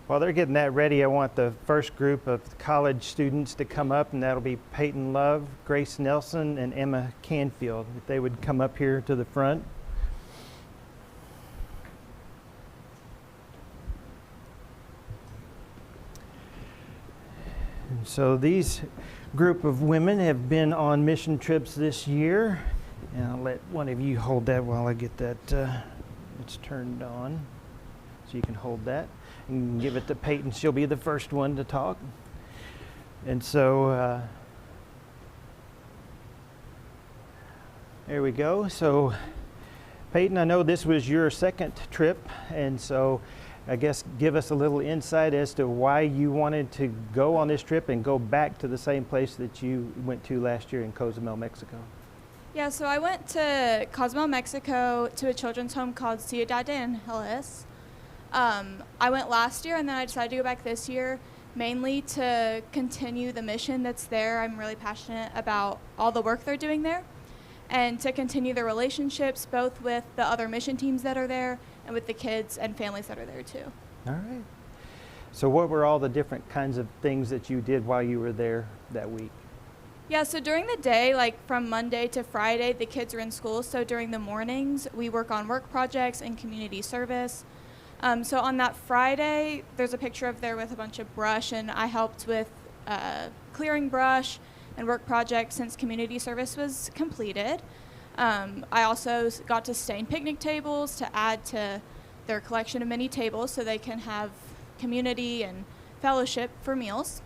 While they're getting that ready, I want the first group of college students to come up, and that'll be Peyton Love, Grace Nelson, and Emma Canfield. If they would come up here to the front. And so these group of women have been on mission trips this year. And I'll let one of you hold that while I get that it's turned on. So you can hold that and give it to Peyton. She'll be the first one to talk. And so there we go. So Peyton, I know this was your second trip, and so I guess give us a little insight as to why you wanted to go on this trip and go back to the same place that you went to last year in Cozumel, Mexico. Yeah, so I went to Cozumel, Mexico to a children's home called Ciudad de Angeles. I went last year, and then I decided to go back this year, mainly to continue the mission that's there. I'm really passionate about all the work they're doing there, and to continue the relationships both with the other mission teams that are there and with the kids and families that are there too. All right. So what were all the different kinds of things that you did while you were there that week? Yeah, so during the day, like from Monday to Friday, the kids are in school. So during the mornings, we work on work projects and community service. So on that Friday, there's a picture of there with a bunch of brush, and I helped with clearing brush and work projects since community service was completed. I also got to stain picnic tables to add to their collection of mini tables so they can have community and fellowship for meals.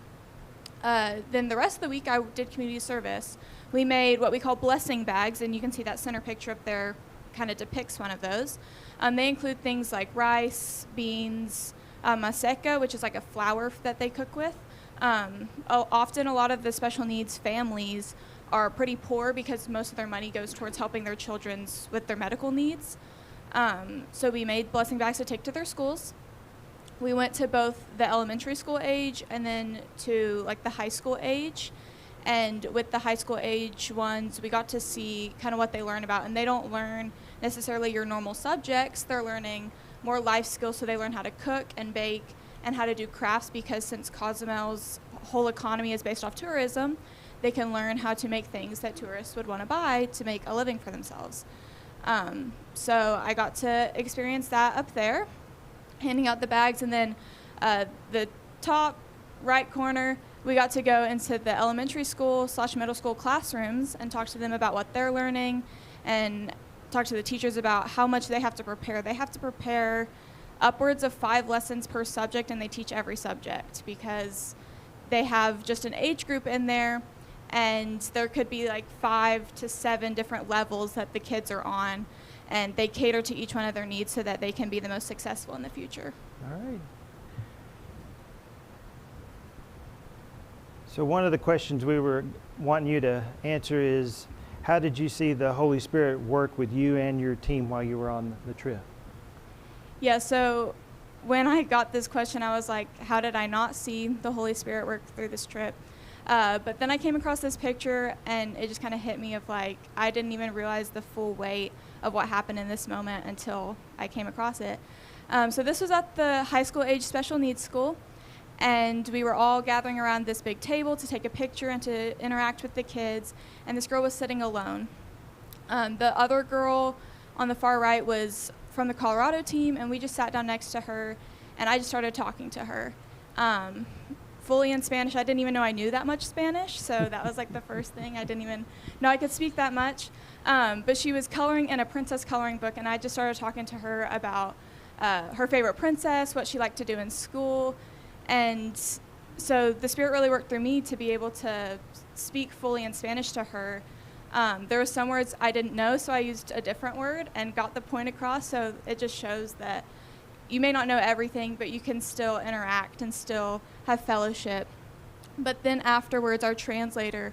Then the rest of the week, I did community service. We made what we call blessing bags, and you can see that center picture up there kind of depicts one of those. They include things like rice, beans, maseca, which is like a flour that they cook with. Often a lot of the special needs families are pretty poor because most of their money goes towards helping their children with their medical needs. So we made blessing bags to take to their schools. We went to both the elementary school age and then to like the high school age. And with the high school age ones, we got to see kind of what they learn about. And they don't learn necessarily your normal subjects. They're learning more life skills, so they learn how to cook and bake and how to do crafts, because since Cozumel's whole economy is based off tourism, they can learn how to make things that tourists would want to buy to make a living for themselves. So I got to experience that up there, handing out the bags. And then the top right corner, we got to go into the elementary school / middle school classrooms and talk to them about what they're learning and talk to the teachers about how much they have to prepare. They have to prepare upwards of 5 lessons per subject, and they teach every subject because they have just an age group in there, and there could be like 5 to 7 different levels that the kids are on, and they cater to each one of their needs so that they can be the most successful in the future. All right. So one of the questions we were wanting you to answer is, how did you see the Holy Spirit work with you and your team while you were on the trip? Yeah, so when I got this question, I was like, how did I not see the Holy Spirit work through this trip? But then I came across this picture, and it just kind of hit me of like, I didn't even realize the full weight of what happened in this moment until I came across it. So this was at the high school age special needs school, and we were all gathering around this big table to take a picture and to interact with the kids, and this girl was sitting alone. The other girl on the far right was from the Colorado team, and we just sat down next to her, and I just started talking to her. Fully in Spanish. I didn't even know I knew that much Spanish, so that was like the first thing. I didn't even know I could speak that much. But she was coloring in a princess coloring book, and I just started talking to her about her favorite princess, what she liked to do in school. And so the Spirit really worked through me to be able to speak fully in Spanish to her. There were some words I didn't know, so I used a different word and got the point across. So it just shows that you may not know everything, but you can still interact and still have fellowship. But then afterwards, our translator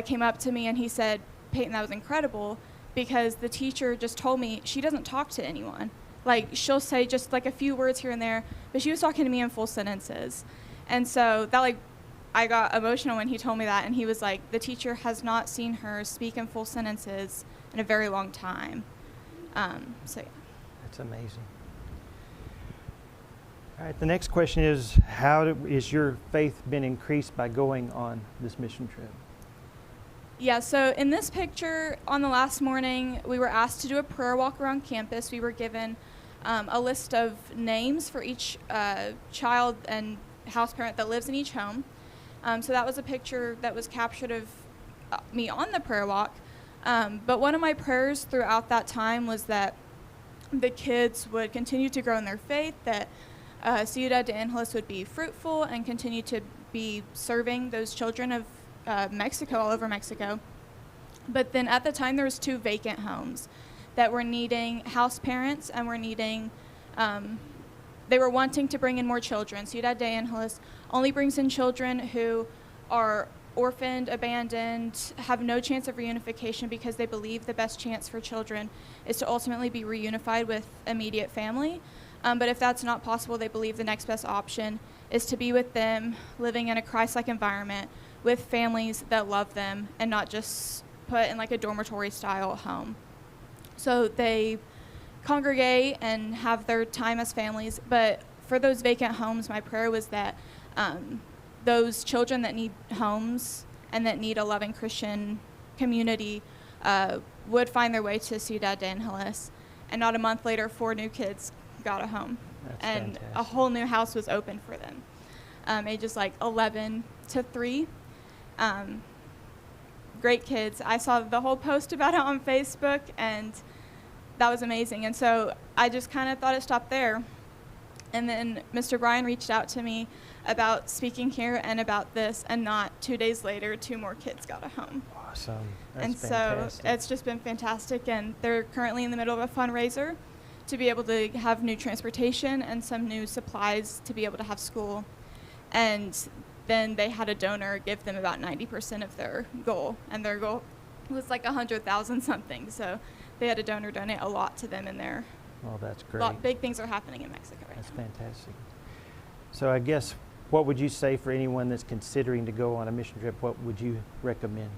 came up to me and he said, Peyton, that was incredible, because the teacher just told me she doesn't talk to anyone. Like, she'll say just like a few words here and there, but she was talking to me in full sentences. And so that, like, I got emotional when he told me that, and he was like, the teacher has not seen her speak in full sentences in a very long time. So yeah. That's amazing. All right, the next question is, is your faith been increased by going on this mission trip? Yeah, so in this picture, on the last morning, we were asked to do a prayer walk around campus. We were given a list of names for each child and house parent that lives in each home. So that was a picture that was captured of me on the prayer walk. But one of my prayers throughout that time was that the kids would continue to grow in their faith, that Ciudad de Angeles would be fruitful and continue to be serving those children of Mexico, all over Mexico. But then at the time, there was 2 vacant homes that were needing house parents and were needing, they were wanting to bring in more children. Ciudad de Angeles only brings in children who are orphaned, abandoned, have no chance of reunification, because they believe the best chance for children is to ultimately be reunified with immediate family. But if that's not possible, they believe the next best option is to be with them, living in a Christ-like environment with families that love them and not just put in like a dormitory style home. So they congregate and have their time as families. But for those vacant homes, my prayer was that those children that need homes and that need a loving Christian community would find their way to Ciudad de Angeles. And not a month later, 4 new kids got a home. That's and fantastic. A whole new house was open for them, ages like 11 to 3. Great kids. I saw the whole post about it on Facebook, and that was amazing. And so I just kind of thought it stopped there. And then Mr. Brian reached out to me about speaking here and about this, and not 2 days later, 2 more kids got a home. Awesome. That's And fantastic. so it's just been fantastic, and they're currently in the middle of a fundraiser to be able to have new transportation and some new supplies to be able to have school. And then they had a donor give them about 90% of their goal, and their goal was like 100,000 something. So they had a donor donate a lot to them in there. Well, that's great. Big things are happening in Mexico right That's now. fantastic. So I guess, what would you say for anyone that's considering to go on a mission trip? What would you recommend?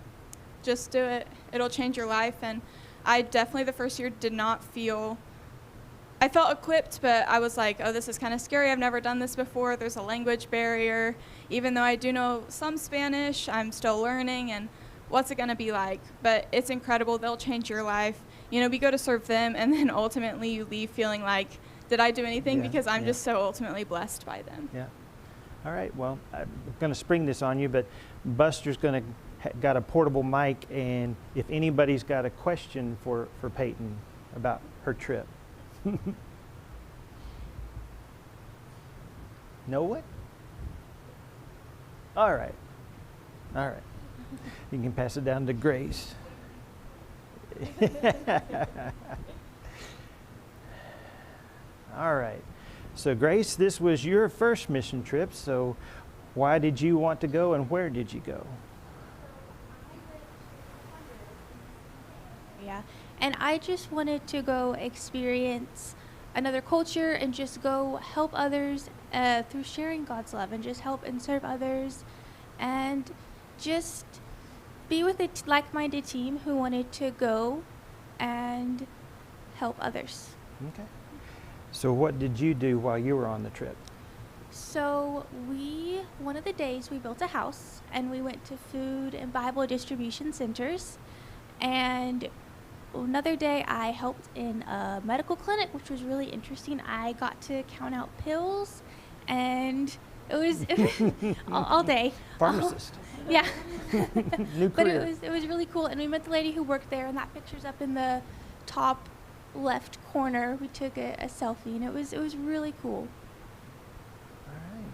Just do it. It'll change your life. And I definitely the first year did not feel, I felt equipped, but I was like, oh, this is kind of scary. I've never done this before. There's a language barrier. Even though I do know some Spanish, I'm still learning, and what's it going to be like? But it's incredible. They'll change your life. You know, we go to serve them, and then ultimately you leave feeling like, did I do anything? Yeah, Because I'm yeah. just so ultimately blessed by them. Yeah. All right. Well, I'm going to spring this on you, but Buster's going to got a portable mic, and if anybody's got a question for Peyton about her trip. No one? All right. All right. You can pass it down to Grace. All right. So Grace, this was your first mission trip, so why did you want to go, and where did you go? Yeah, and I just wanted to go experience another culture and just go help others through sharing God's love, and just help and serve others, and just be with a like-minded team who wanted to go and help others. Okay. So what did you do while you were on the trip? So one of the days we built a house, and we went to food and Bible distribution centers, and another day I helped in a medical clinic, which was really interesting. I got to count out pills, and it was all day. Pharmacist. Yeah. New But career. it was really cool, and we met the lady who worked there, and that picture's up in the top left corner. We took a selfie, and it was really cool. All right.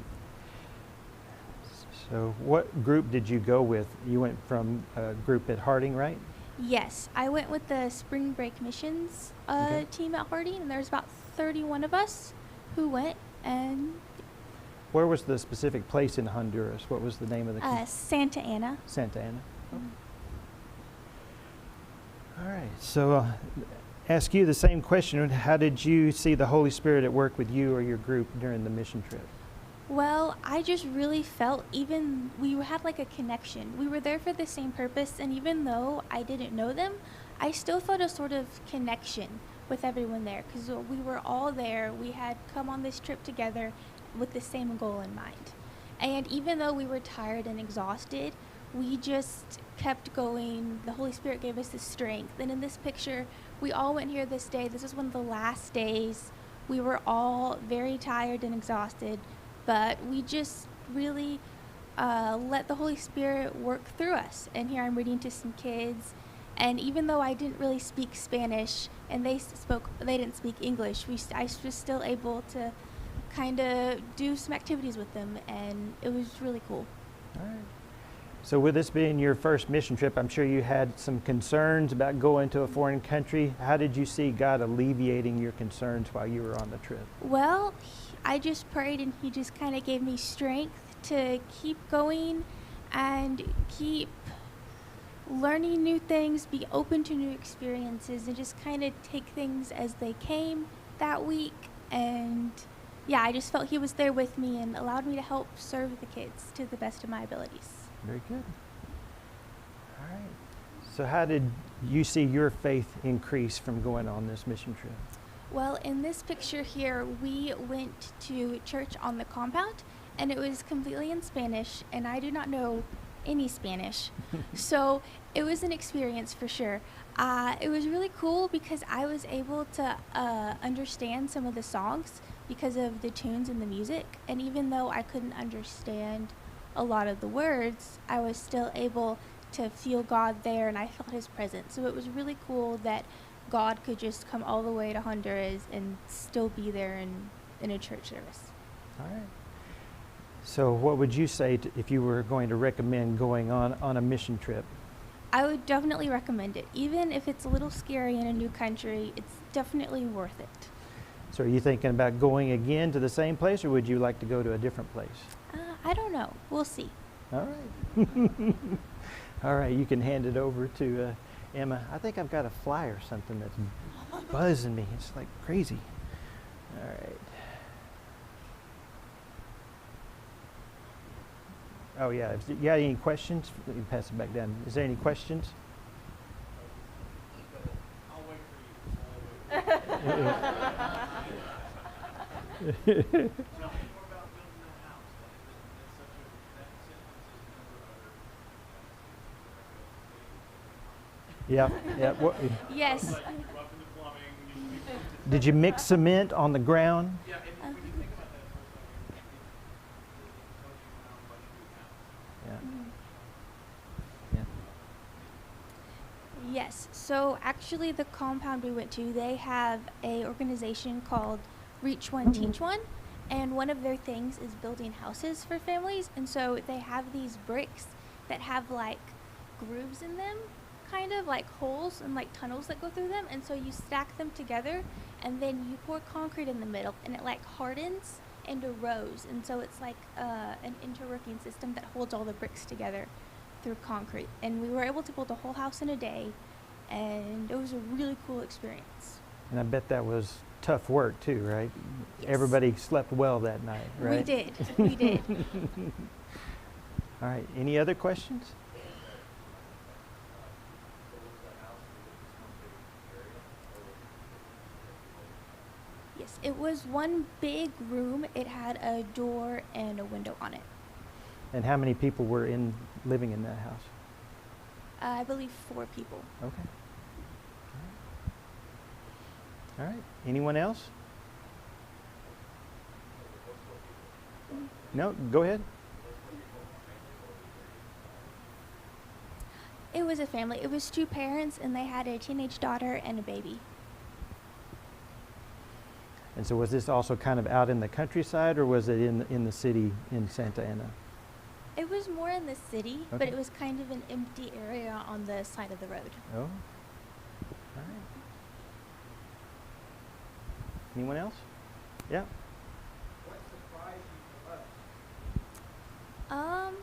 So what group did you go with? You went from a group at Harding, right? Yes, I went with the Spring Break Missions Okay. team at Harding, and there's about 31 of us who went, and Where was the specific place in Honduras? What was the name of the Santa Ana. Santa Ana. All right. So ask you the same question. How did you see the Holy Spirit at work with you or your group during the mission trip? Well, I just really felt we had like a connection. We were there for the same purpose, and even though I didn't know them, I still felt a sort of connection with everyone there because we were all there. We had come on this trip together with the same goal in mind. And even though we were tired and exhausted, we just kept going. The Holy Spirit gave us the strength. And in this picture, we all went here this day. This is one of the last days. We were all very tired and exhausted, but we just really let the Holy Spirit work through us. And here I'm reading to some kids. And even though I didn't really speak Spanish and they didn't speak English, I was still able to kind of do some activities with them, and it was really cool. All right. So with this being your first mission trip, I'm sure you had some concerns about going to a foreign country. How did you see God alleviating your concerns while you were on the trip? Well, I just prayed and he just kind of gave me strength to keep going and keep learning new things, be open to new experiences, and just kind of take things as they came that week. And yeah, I just felt he was there with me and allowed me to help serve the kids to the best of my abilities. Very good. All right. So how did you see your faith increase from going on this mission trip? Well, in this picture here, we went to church on the compound, and it was completely in Spanish, and I do not know any Spanish. So it was an experience for sure. It was really cool because I was able to understand some of the songs because of the tunes and the music. And even though I couldn't understand a lot of the words, I was still able to feel God there, and I felt his presence. So it was really cool that God could just come all the way to Honduras and still be there in a church service. All right. So what would you say if you were going to recommend going on a mission trip? I would definitely recommend it. Even if it's a little scary in a new country, it's definitely worth it. So are you thinking about going again to the same place, or would you like to go to a different place? I don't know. We'll see. All right. All right, you can hand it over to Emma. I think I've got a fly or something that's buzzing me. It's like crazy. All right. Oh yeah, if you got any questions, you can pass it back down. Is there any questions? I'll wait for you. Tell me more about building that house. That sentence is Yeah, yeah. What, Yes. like roughing the plumbing. did you mix cement on the ground? Yeah, and when you think about that for a second, Yeah. Yeah. Yes. So actually, the compound we went to, they have a organization called Reach One, Teach One, and one of their things is building houses for families. And so they have these bricks that have like grooves in them, kind of like holes and like tunnels that go through them. And so you stack them together, and then you pour concrete in the middle, and it like hardens into rows. And so it's like an interworking system that holds all the bricks together through concrete. And we were able to build a whole house in a day, and it was a really cool experience. And I bet that was tough work too, right? Yes. Everybody slept well that night, right? We did. We did. All right. Any other questions? Yes, it was one big room. It had a door and a window on it. And how many people were living in that house? I believe 4 people. Okay. All right. Anyone else? No, go ahead. It was a family. It was 2 parents, and they had a teenage daughter and a baby. And so was this also kind of out in the countryside, or was it in the city in Santa Ana? It was more in the city, but Okay. it was kind of an empty area on the side of the road. Oh. All right. Anyone else? Yeah. What surprised you the most?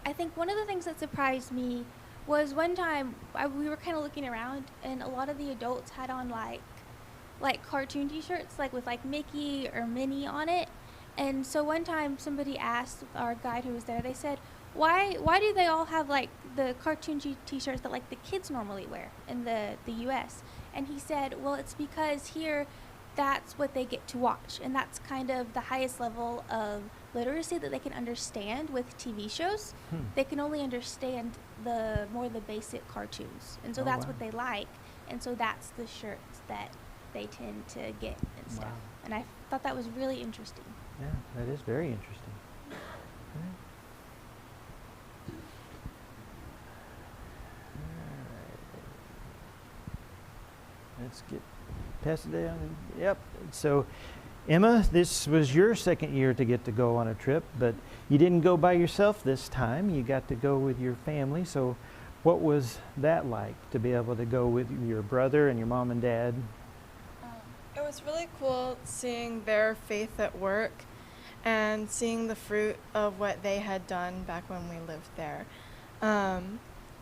I think one of the things that surprised me was one time we were kind of looking around, and a lot of the adults had on like cartoon T-shirts, like with like Mickey or Minnie on it. And so one time somebody asked our guide who was there, they said, why do they all have like the cartoon T-shirts that like the kids normally wear in the US? And he said, well, it's because here that's what they get to watch. And that's kind of the highest level of literacy that they can understand with TV shows. They can only understand the basic cartoons. And so Oh, that's wow. what they like. And so that's the shirts that they tend to get and stuff. Wow. And I thought that was really interesting. Yeah, that is very interesting. Right. All right. Let's get pass it down. Yep. So, Emma, this was your second year to get to go on a trip, but you didn't go by yourself this time. You got to go with your family. So, what was that like to be able to go with your brother and your mom and dad? It was really cool seeing their faith at work and seeing the fruit of what they had done back when we lived there.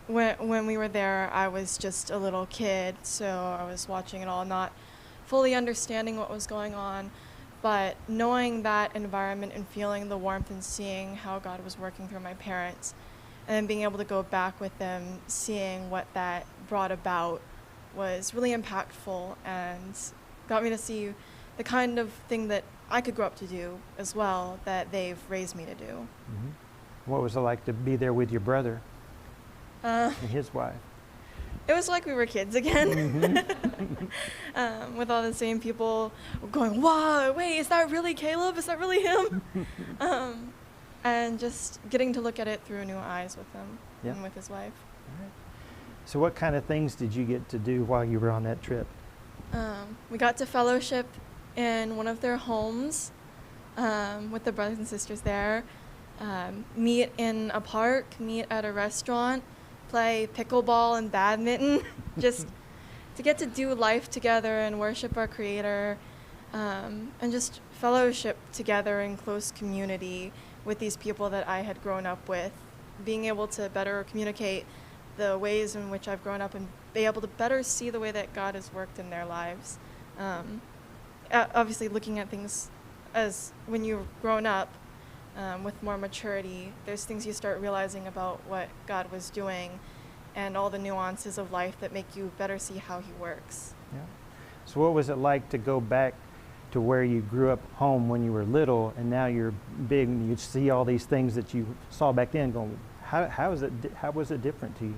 When we were there, I was just a little kid, so I was watching it all, not fully understanding what was going on, but knowing that environment and feeling the warmth and seeing how God was working through my parents, and then being able to go back with them, seeing what that brought about was really impactful and got me to see the kind of thing that I could grow up to do as well that they've raised me to do. Mm-hmm. What was it like to be there with your brother Uh, and his wife? it was like we were kids again, Mm-hmm. with all the same people going, wow, wait, is that really Caleb? Is that really him? And just getting to look at it through new eyes with him Yeah. and with his wife. All right. So what kind of things did you get to do while you were on that trip? We got to fellowship in one of their homes with the brothers and sisters there, meet in a park, meet at a restaurant, play pickleball and badminton, just to get to do life together and worship our Creator, and just fellowship together in close community with these people that I had grown up with, being able to better communicate the ways in which I've grown up and be able to better see the way that God has worked in their lives. Obviously looking at things as when you've grown up with more maturity, there's things you start realizing about what God was doing and all the nuances of life that make you better see how he works. Yeah. So what was it like to go back to where you grew up home when you were little, and now you're big and you see all these things that you saw back then going, how was it different to you?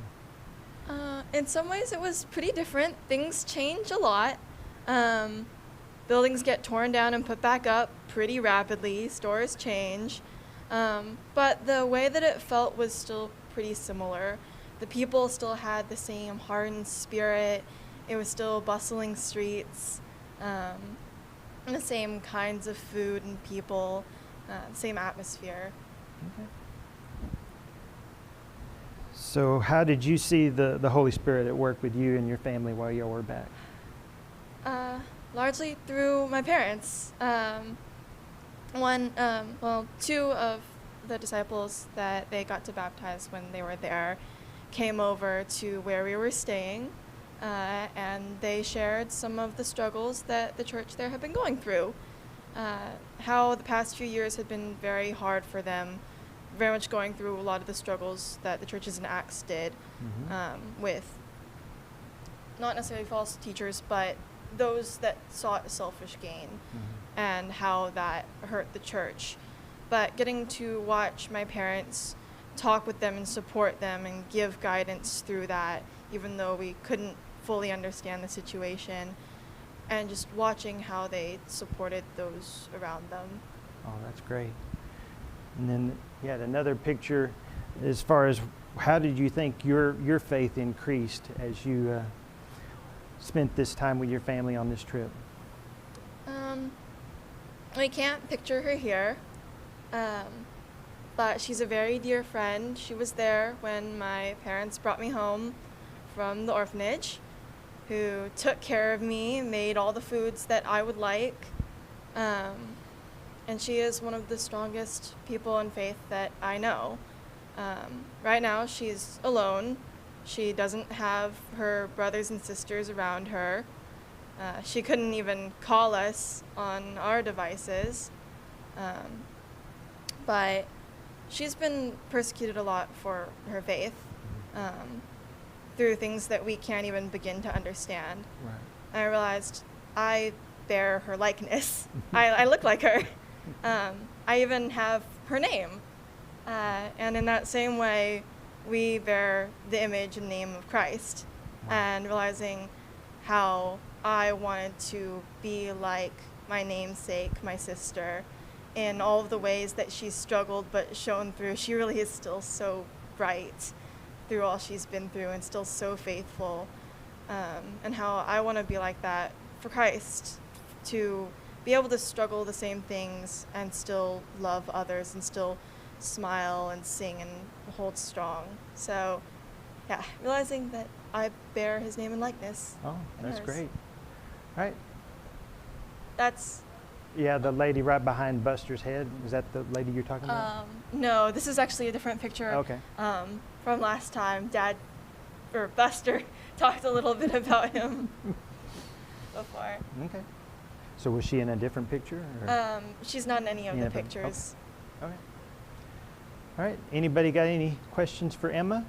In some ways it was pretty different. Things change a lot. Buildings get torn down and put back up pretty rapidly. Stores change. But the way that it felt was still pretty similar. The people still had the same heart and spirit. It was still bustling streets, the same kinds of food and people, same atmosphere. Okay. So how did you see the Holy Spirit at work with you and your family while you were back? Largely through my parents. Two of the disciples that they got to baptize when they were there came over to where we were staying, and they shared some of the struggles that the church there had been going through. How the past few years had been very hard for them, very much going through a lot of the struggles that the churches in Acts did, with not necessarily false teachers, but those that sought selfish gain, and how that hurt the church. But getting to watch my parents talk with them and support them and give guidance through that, even though we couldn't fully understand the situation, and just watching how they supported those around them. Oh, that's great. And then you had another picture as far as how did you think your faith increased as you spent this time with your family on this trip? We can't picture her here, but she's a very dear friend. She was there when my parents brought me home from the orphanage, who took care of me, made all the foods that I would like, and she is one of the strongest people in faith that I know. Right now, she's alone. She doesn't have her brothers and sisters around her. She couldn't even call us on our devices. But she's been persecuted a lot for her faith. through things that we can't even begin to understand. Right. And I realized I bear her likeness. I look like her. I even have her name. And in that same way, we bear the image and name of Christ. Wow. And realizing how I wanted to be like my namesake, my sister, in all of the ways that she's struggled but shown through. She really is still so bright through all she's been through and still so faithful. And how I want to be like that for Christ, to be able to struggle the same things and still love others and still smile and sing and hold strong. So, yeah, realizing that I bear his name and likeness. Oh, and that's hers. great. All right. That's, Yeah, the lady right behind Buster's head. Is that the lady you're talking about? no, this is actually a different picture. Okay. From last time. Dad, or Buster, talked a little bit about him before. Okay. So was she in a different picture? Or? She's not in any of Any the of them? pictures. Okay. All right. Anybody got any questions for Emma?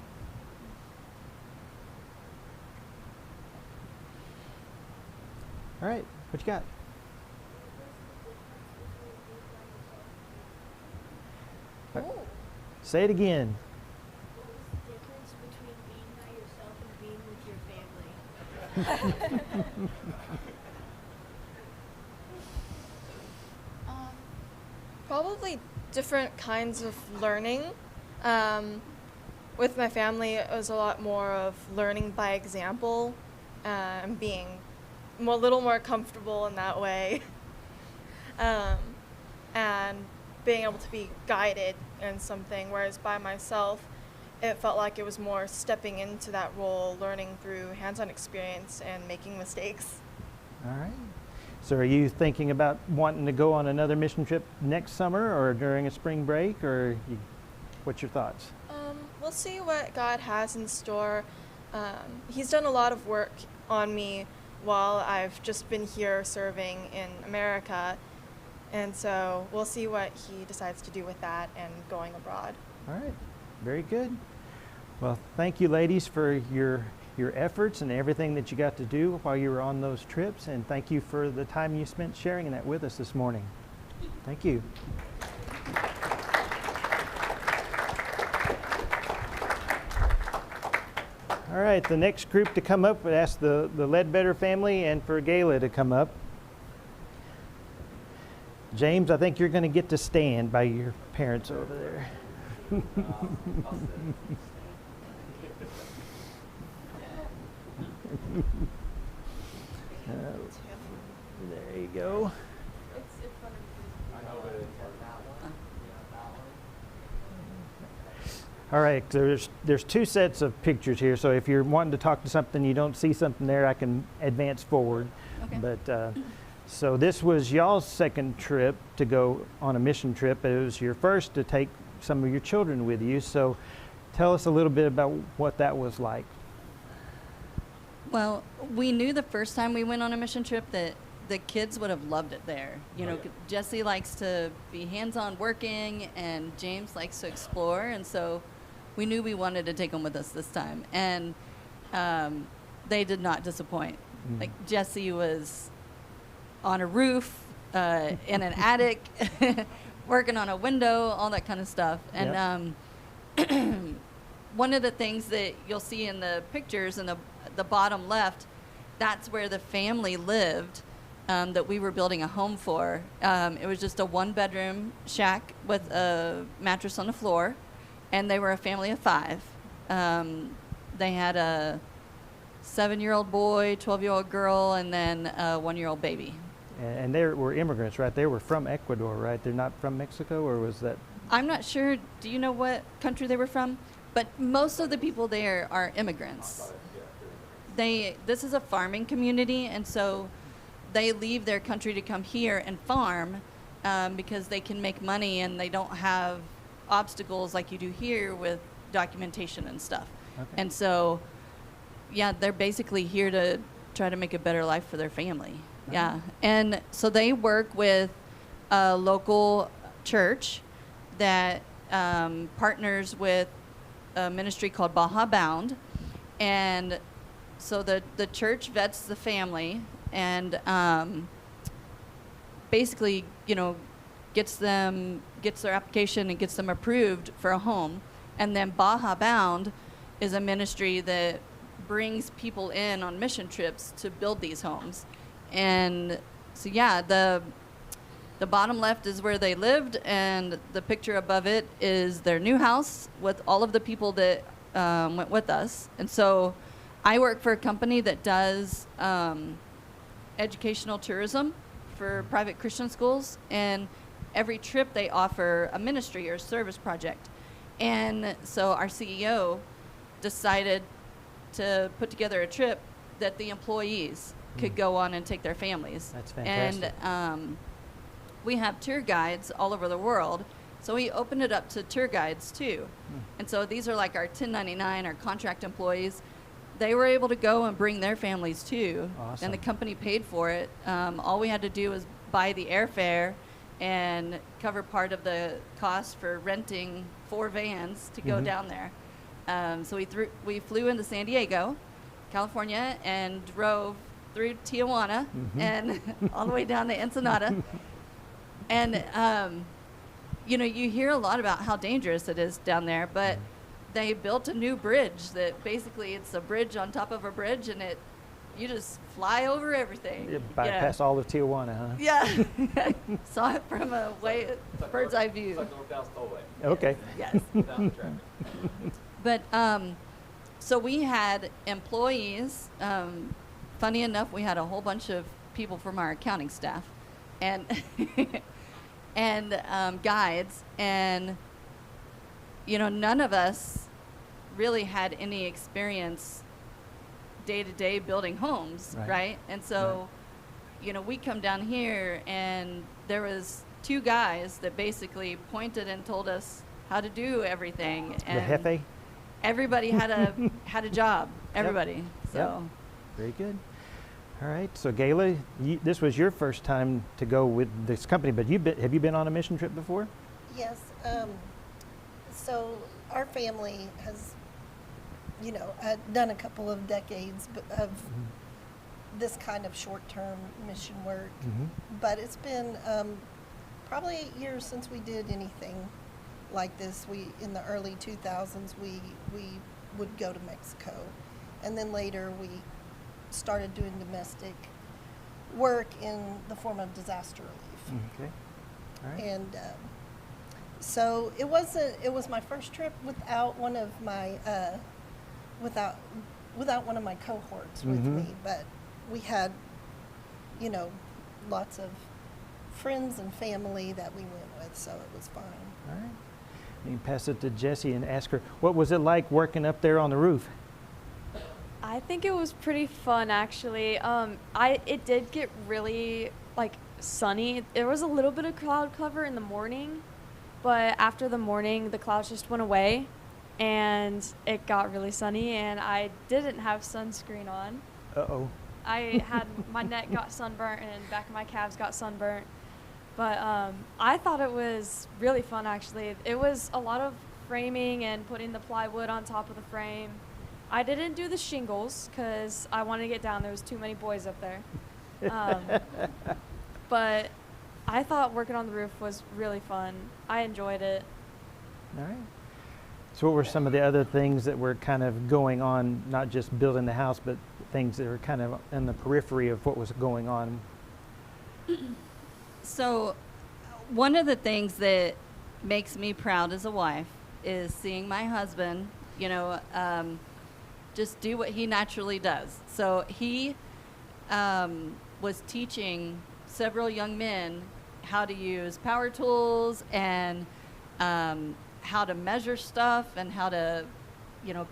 All right. What you got? Ooh. Say it again. What's the difference between being by yourself and being with your family? Probably different kinds of learning. With my family, it was a lot more of learning by example and being a little more comfortable in that way. And being able to be guided in something, whereas by myself, it felt like it was more stepping into that role, learning through hands-on experience and making mistakes. All right. So are you thinking about wanting to go on another mission trip next summer or during a spring break, or what's your thoughts? We'll see what God has in store. He's done a lot of work on me while I've just been here serving in America. And so we'll see what he decides to do with that and going abroad. All right. Very good. Well, thank you, ladies, for your efforts and everything that you got to do while you were on those trips. And thank you for the time you spent sharing that with us this morning. Thank you. All right, the next group to come up, would ask the Ledbetter family and for Gayla to come up. James, I think you're going to get to stand by your parents over there. There you go. All right, there's two sets of pictures here, so if you're wanting to talk to something, you don't see something there, I can advance forward. Okay. But so this was y'all's second trip to go on a mission trip. It was your first to take some of your children with you. So tell us a little bit about what that was like. Well, we knew the first time we went on a mission trip that the kids would have loved it there. You know, Jesse likes to be hands-on working, and James likes to explore, and so we knew we wanted to take them with us this time. And they did not disappoint. Mm. Like, Jesse was on a roof, in an attic, working on a window, all that kind of stuff. And one of the things that you'll see in the pictures in the bottom left, that's where the family lived that we were building a home for. It was just a one-bedroom shack with a mattress on the floor, and they were a family of 5. They had a 7-year-old boy, 12-year-old girl, and then a 1-year-old baby. And they were immigrants, right? They were from Ecuador, right? They're not from Mexico, or was that? I'm not sure. Do you know what country they were from? But most of the people there are immigrants. This is a farming community, and so they leave their country to come here and farm because they can make money and they don't have obstacles like you do here with documentation and stuff. Okay. And so, yeah, they're basically here to try to make a better life for their family. Yeah. And so they work with a local church that partners with a ministry called Baja Bound. And so the church vets the family and basically, gets their application and gets them approved for a home. And then Baja Bound is a ministry that brings people in on mission trips to build these homes. And so, yeah, the bottom left is where they lived, and the picture above it is their new house with all of the people that went with us. And so I work for a company that does educational tourism for private Christian schools, and every trip they offer a ministry or service project. And so our CEO decided to put together a trip that the employees could go on and take their families. That's fantastic. And we have tour guides all over the world, so we opened it up to tour guides too. And so these are like our 1099 or contract employees. They were able to go and bring their families too. Awesome. And the company paid for it. All we had to do was buy the airfare and cover part of the cost for renting 4 vans to go down there. So we flew into San Diego, California, and drove through Tijuana and all the way down to Ensenada. And, you hear a lot about how dangerous it is down there, but they built a new bridge that basically it's a bridge on top of a bridge, and you just fly over everything. You bypass all of Tijuana, huh? Yeah. Saw it from a bird's eye view. It's like North Tollway. Okay. Yes. Without the traffic. But so we had employees. Funny enough, we had a whole bunch of people from our accounting staff, and and guides, and none of us really had any experience day to day building homes, right? And so, we come down here, and there was 2 guys that basically pointed and told us how to do everything. The And Jefe? everybody had a job. Everybody. So. Very good. All right. So, Gayla, this was your first time to go with this company, but have you been on a mission trip before? Yes. So our family has, done a couple of decades of this kind of short-term mission work, but it's been probably 8 years since we did anything like this. In the early 2000s, we would go to Mexico, and then later we started doing domestic work in the form of disaster relief. Okay. All right. And so it was my first trip without one of my without one of my cohorts with me, but we had lots of friends and family that we went with, so it was fine. All right. You can pass it to Jessie and ask her, what was it like working up there on the roof? I think it was pretty fun, actually. It did get really sunny. There was a little bit of cloud cover in the morning, but after the morning, the clouds just went away, and it got really sunny. And I didn't have sunscreen on. Uh-oh. I had my neck got sunburnt and back of my calves got sunburnt. But I thought it was really fun, actually. It was a lot of framing and putting the plywood on top of the frame. I didn't do the shingles because I wanted to get down. There was too many boys up there. But I thought working on the roof was really fun. I enjoyed it. All right. So what were some of the other things that were kind of going on, not just building the house, but things that were kind of in the periphery of what was going on? So one of the things that makes me proud as a wife is seeing my husband, just do what he naturally does. So he was teaching several young men how to use power tools and how to measure stuff and how to,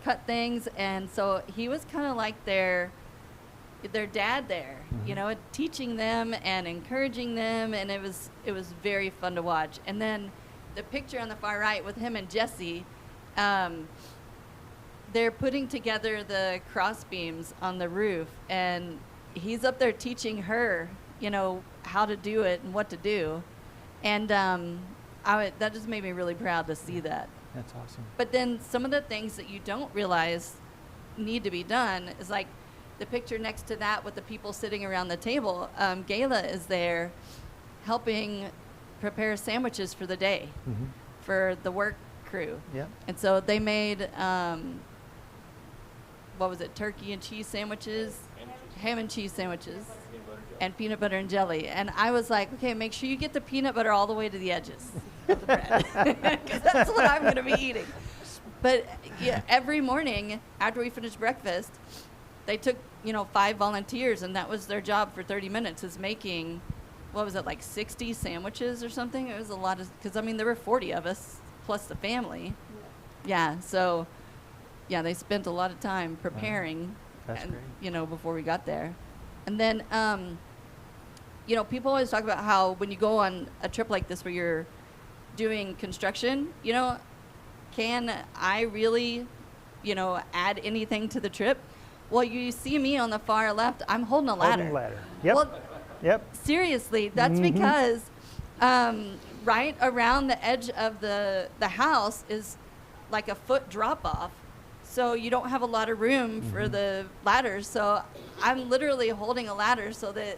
cut things. And so he was kind of like their dad there, teaching them and encouraging them, and it was very fun to watch. And then the picture on the far right with him and Jessie, they're putting together the cross beams on the roof, and he's up there teaching her, how to do it and what to do. And that just made me really proud to see that. That's awesome. But then some of the things that you don't realize need to be done is like the picture next to that with the people sitting around the table. Gayla is there helping prepare sandwiches for the day Mhm. for the work crew. Yep. And so they made, what was it, turkey and cheese sandwiches? Ham and cheese sandwiches. And peanut butter and jelly. And I was like, okay, make sure you get the peanut butter all the way to the edges of the bread. 'Cause that's what I'm going to be eating. But yeah, every morning after we finished breakfast, they took, 5 volunteers, and that was their job for 30 minutes is making, what was it, like 60 sandwiches or something? It was a lot because, there were 40 of us plus the family. Yeah, so, yeah, they spent a lot of time preparing, That's and, great. before we got there. And then, people always talk about how when you go on a trip like this where you're doing construction, can I really, add anything to the trip? Well, you see me on the far left, I'm holding a ladder. Holding ladder. Yep. Well, Yep. seriously, that's Mhm. because right around the edge of the house is like a foot drop off. So you don't have a lot of room for the ladders. So I'm literally holding a ladder so that,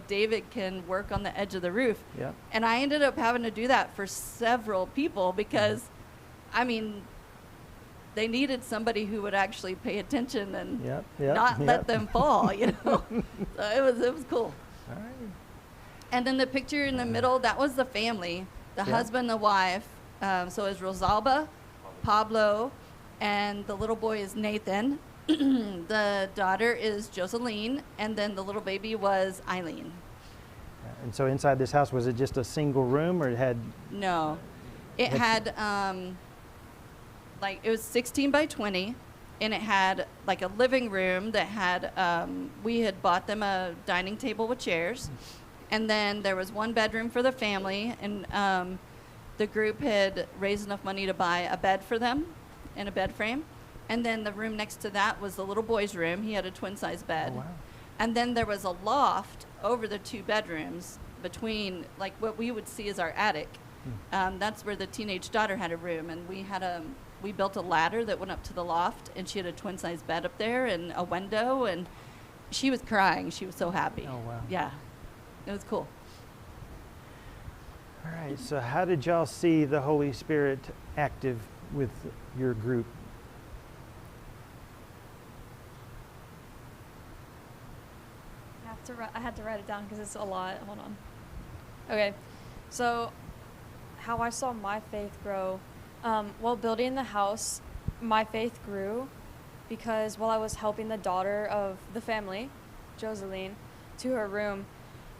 David can work on the edge of the roof. Yep. And I ended up having to do that for several people because, they needed somebody who would actually pay attention and Yep. Yep. not Yep. let them fall, So it was cool. All right. And then the picture in the middle, that was the family, the Yeah. husband, the wife. So it was Rosalba, Pablo, and the little boy is Nathan. The daughter is Joseline, and then the little baby was Eileen. And so inside this house, was it just a single room, or it had? No, it had it was 16 by 20, and it had like a living room that had we had bought them a dining table with chairs, and then there was one bedroom for the family, and the group had raised enough money to buy a bed for them and a bed frame, and then the room next to that was the little boy's room. He had a twin size bed. Oh, wow. And then there was a loft over the 2 bedrooms between, like, what we would see as our attic. That's where the teenage daughter had a room, and we built a ladder that went up to the loft, and she had a twin-size bed up there and a window, and she was crying. She was so happy. Oh, wow. Yeah, it was cool. All right. So how did y'all see the Holy Spirit active with your group? I had to write it down because it's a lot. Hold on. Okay, so how I saw my faith grow, while building the house, my faith grew because while I was helping the daughter of the family, Joseline, to her room,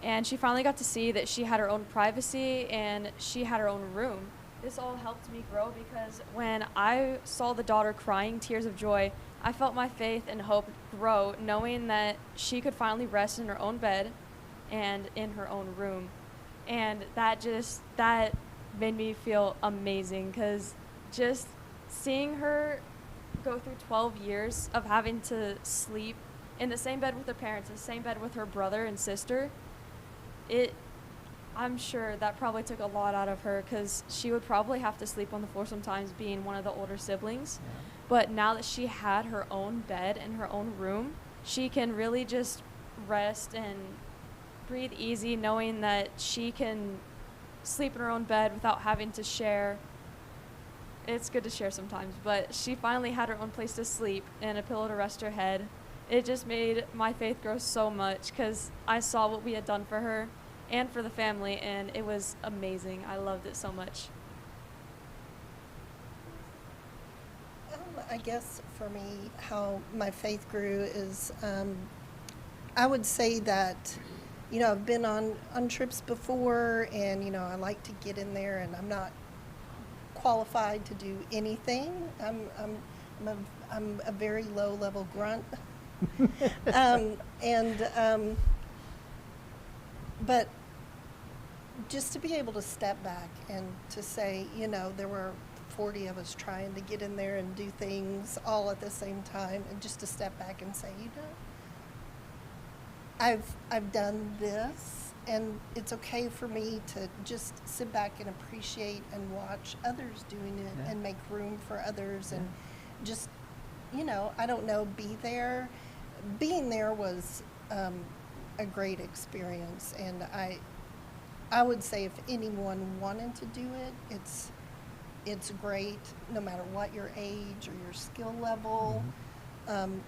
and she finally got to see that she had her own privacy and she had her own room. This all helped me grow because when I saw the daughter crying tears of joy, I felt my faith and hope grow, knowing that she could finally rest in her own bed and in her own room. And that made me feel amazing because just seeing her go through 12 years of having to sleep in the same bed with her parents, the same bed with her brother and sister, I'm sure that probably took a lot out of her because she would probably have to sleep on the floor sometimes being one of the older siblings. Yeah. But now that she had her own bed and her own room, she can really just rest and breathe easy knowing that she can sleep in her own bed without having to share. It's good to share sometimes, but she finally had her own place to sleep and a pillow to rest her head. It just made my faith grow so much because I saw what we had done for her and for the family, and it was amazing. I loved it so much. I guess for me, how my faith grew is I would say that, I've been on trips before, and, I like to get in there, and I'm not qualified to do anything. I'm a very low-level grunt. But just to be able to step back and to say, there were 40 of us trying to get in there and do things all at the same time, and just to step back and say, I've done this, and it's okay for me to just sit back and appreciate and watch others doing it, Yeah. and make room for others, and just you know, I don't know, be there. Being there was a great experience, and I would say if anyone wanted to do it, it's great no matter what your age or your skill level,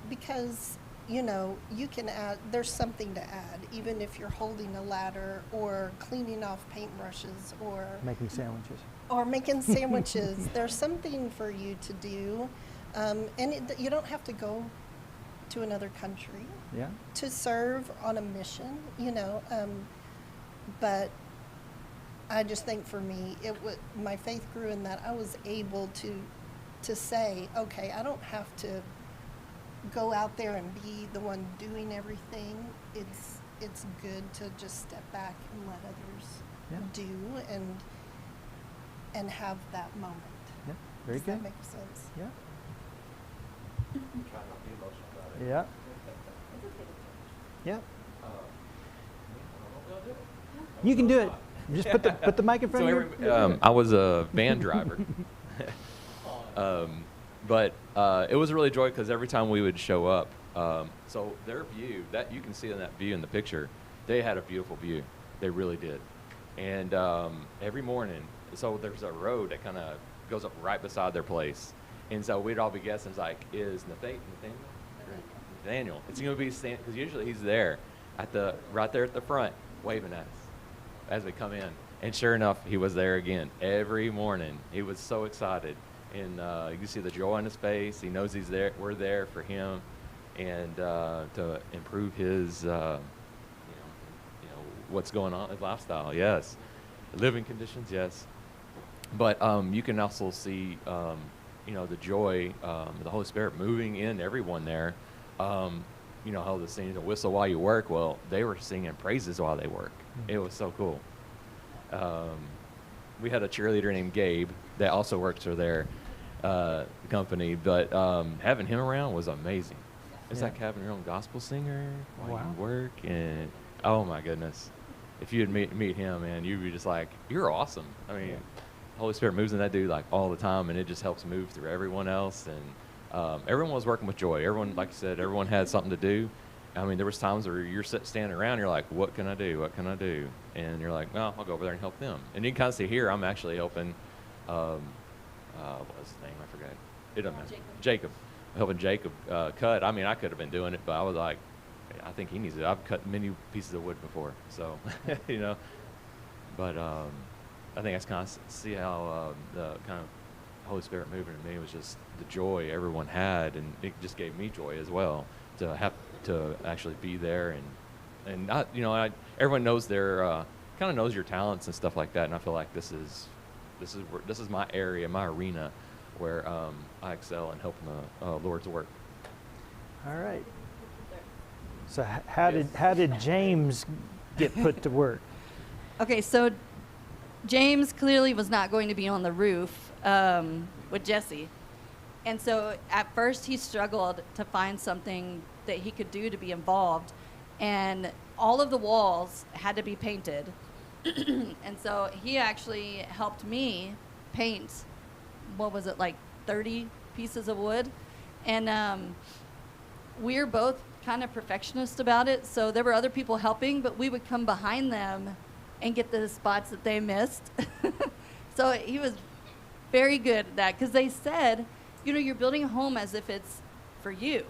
because you know you can add. There's something to add, even if you're holding a ladder or cleaning off paintbrushes or Making sandwiches. There's something for you to do, and you don't have to go to another country Yeah. to serve on a mission, you know. But I just think for me, my faith grew in that I was able to say, okay, I don't have to go out there and be the one doing everything. It's good to just step back and let others do and have that moment. Yeah. Very Does good. that make sense? Yeah. Try not to be emotional about it. Yeah. Yeah. You can do it. Just put the mic in front of you. I was a van driver, but it was really a joy because every time we would show up, so their view that you can see in that view in the picture, they had a beautiful view. They really did, and every morning, so there's a road that kind of goes up right beside their place, and so we'd all be guessing, like, is Nathaniel? It's going to be because usually he's there right there at the front, waving at us as we come in. And sure enough, he was there again every morning. He was so excited, and you can see the joy on his face. He knows he's there. We're there for him, and to improve his, what's going on, his lifestyle. Yes, living conditions. Yes, but you can also see, the joy, the Holy Spirit moving in everyone there. You know how the singing a whistle while you work. Well, they were singing praises while they work. It was so cool. We had a cheerleader named Gabe that also works for their company, but having him around was amazing. It's like having your own gospel singer while you work, and oh my goodness, if you'd meet him, man, you'd be just like, you're awesome. I mean, Holy Spirit moves in that dude like all the time, and it just helps move through everyone else, and everyone was working with joy. Everyone, like you said, everyone had something to do. I mean, there was times where you're standing around, you're like, what can I do? What can I do? And you're like, well, I'll go over there and help them. And you can kind of see here, I'm actually helping, what was his name? I forgot. It doesn't matter. Jacob. I'm helping Jacob cut. I mean, I could have been doing it, but I was like, I think he needs it. I've cut many pieces of wood before, so, But I think that's kind of see how the kind of Holy Spirit moving in me was just the joy everyone had, and it just gave me joy as well to have to actually be there, and not, everyone knows their kind of knows your talents and stuff like that, and I feel like this is my area, my arena, where I excel in helping the Lord's work. All right. So how did James get put to work? Okay, so James clearly was not going to be on the roof with Jesse. And so at first he struggled to find something that he could do to be involved. And all of the walls had to be painted. And so he actually helped me paint, what was it, like 30 pieces of wood? And we're both kind of perfectionist about it. So there were other people helping, but we would come behind them and get the spots that they missed. So he was very good at that, because they said, you're building a home as if it's for you.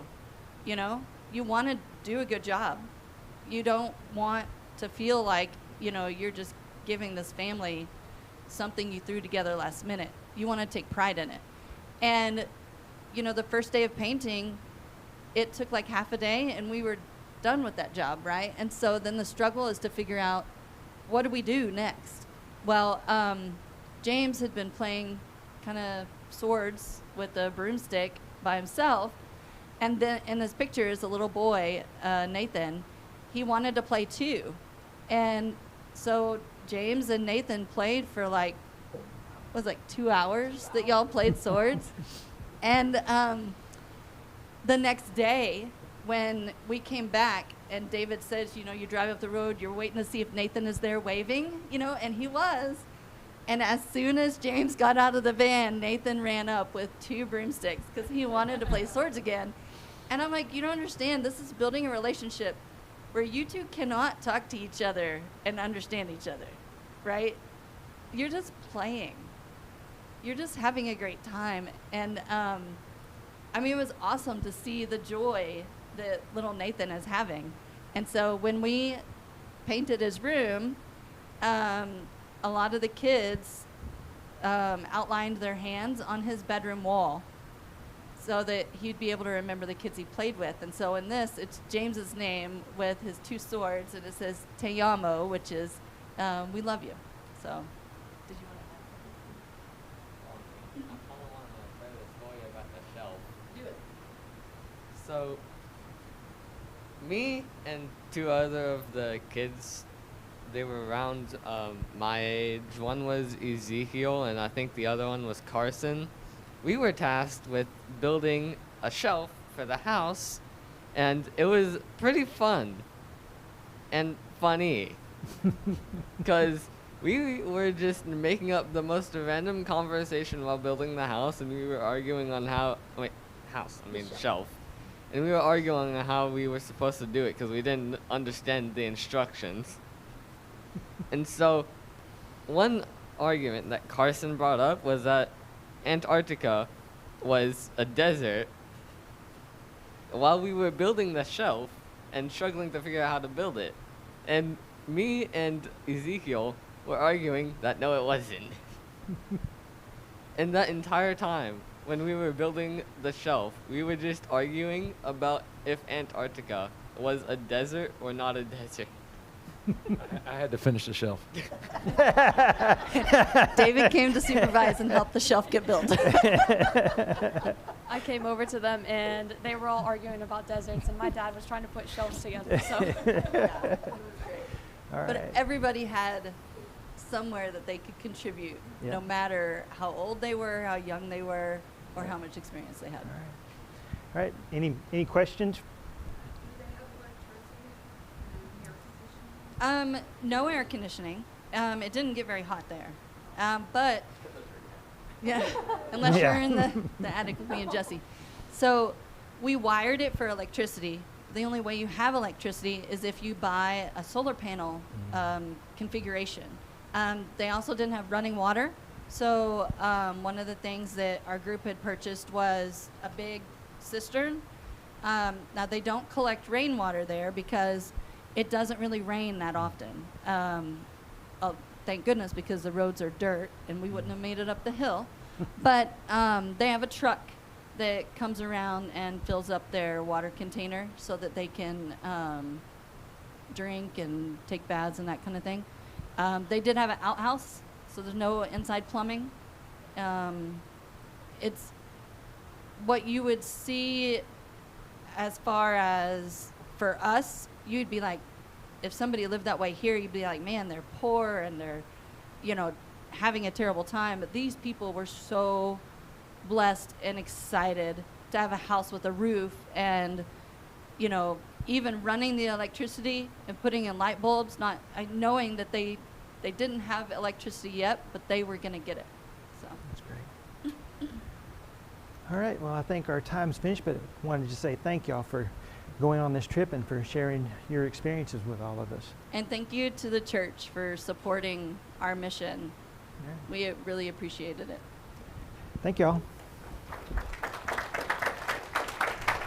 You want to do a good job. You don't want to feel like, you're just giving this family something you threw together last minute. You want to take pride in it. And, the first day of painting, it took like half a day, and we were done with that job, right? And so then the struggle is to figure out, what do we do next? Well, James had been playing kind of swords with a broomstick by himself, and then in this picture is a little boy, Nathan. He wanted to play too, and so James and Nathan played for like 2 hours that y'all played swords. And the next day when we came back, and David says, you drive up the road, you're waiting to see if Nathan is there waving, and he was. And as soon as James got out of the van, Nathan ran up with 2 broomsticks because he wanted to play swords again. And I'm like, you don't understand. This is building a relationship where you two cannot talk to each other and understand each other, right? You're just playing. You're just having a great time. And I mean, it was awesome to see the joy that little Nathan is having. And so when we painted his room, a lot of the kids outlined their hands on his bedroom wall so that he'd be able to remember the kids he played with. And so in this, it's James's name with his 2 swords, and it says Te Amo, which is we love you. So, did you want to add? I kind of want to tell the story about the shelf. Do it. So, me and 2 other of the kids, they were around my age. One was Ezekiel, and I think the other one was Carson. We were tasked with building a shelf for the house, and it was pretty fun and funny because we were just making up the most random conversation while building the house, and we were arguing on shelf. And we were arguing on how we were supposed to do it because we didn't understand the instructions. And so, one argument that Carson brought up was that Antarctica was a desert. While we were building the shelf and struggling to figure out how to build it. And me and Ezekiel were arguing that no, it wasn't. And that entire time, when we were building the shelf, we were just arguing about if Antarctica was a desert or not a desert. I had to finish the shelf. David came to supervise and help the shelf get built. I came over to them and they were all arguing about deserts, and my dad was trying to put shelves together. So, Yeah, it was great. All But right. everybody had somewhere that they could contribute, Yeah. no matter how old they were, how young they were, or how much experience they had. All right. Any questions? No air conditioning. It didn't get very hot there. But, yeah, unless Yeah. you're in the attic with me and Jesse. So we wired it for electricity. The only way you have electricity is if you buy a solar panel configuration. They also didn't have running water. So one of the things that our group had purchased was a big cistern. Now, they don't collect rainwater there because it doesn't really rain that often. Oh, thank goodness, because the roads are dirt and we wouldn't have made it up the hill. But they have a truck that comes around and fills up their water container so that they can drink and take baths and that kind of thing. They did have an outhouse, so there's no inside plumbing. It's what you would see as far as for us, you'd be like, if somebody lived that way here, you'd be like, man, they're poor and they're, having a terrible time. But these people were so blessed and excited to have a house with a roof and, even running the electricity and putting in light bulbs, knowing that they didn't have electricity yet, but they were going to get it. So That's great. All right. Well, I think our time's finished, but I wanted to say thank y'all for going on this trip and for sharing your experiences with all of us. And thank you to the church for supporting our mission. Yeah. We really appreciated it. Thank y'all.